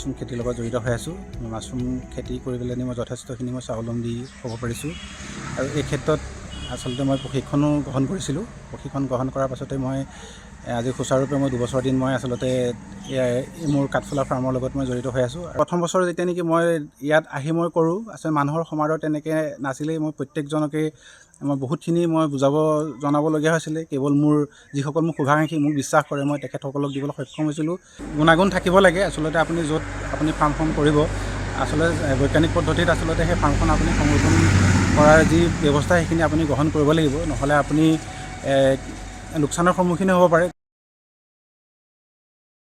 Mushroom খেতিৰ লগত জড়িত হৈ আছোঁ। মাছৰুম খেতি কৰি পেলাই মই যথেষ্টখিনি মই স্বাৱলম্বী হ'ব পাৰিছোঁ আৰু এই ক্ষেত্ৰত আচলতে মই প্ৰশিক্ষণো গ্ৰহণ কৰিছিলোঁ। প্ৰশিক্ষণ গ্ৰহণ কৰাৰ পাছতে মই আজি সুচাৰুৰূপে মই 2 বছৰ দিন মই আচলতে মোৰ কাঠফুলা ফাৰ্মৰ লগত মই জড়িত হৈ আছোঁ। প্ৰথম বছৰ যেতিয়া নেকি মই ইয়াত আহি মই কৰোঁ, আচলতে মানুহৰ সমাদৰ তেনেকৈ নাছিলেই। মই প্ৰত্যেকজনকে মই বহুতখিনি মই জনাবলগীয়া হৈছিলে। কেৱল মোৰ যিসকল মোৰ শুভাকাংক্ষী মোক বিশ্বাস কৰে, মই তেখেতসকলক দিবলৈ সক্ষম হৈছিলোঁ। গুণাগুণ থাকিব লাগে আচলতে। আপুনি য'ত আপুনি ফাৰ্মখন কৰিব, আচলতে বৈজ্ঞানিক পদ্ধতিত আচলতে সেই ফাৰ্মখন আপুনি সংৰক্ষণ কৰাৰ যি ব্যৱস্থা সেইখিনি আপুনি গ্ৰহণ কৰিব লাগিব, নহ'লে আপুনি লোকচানৰ সন্মুখীন হ'ব পাৰে।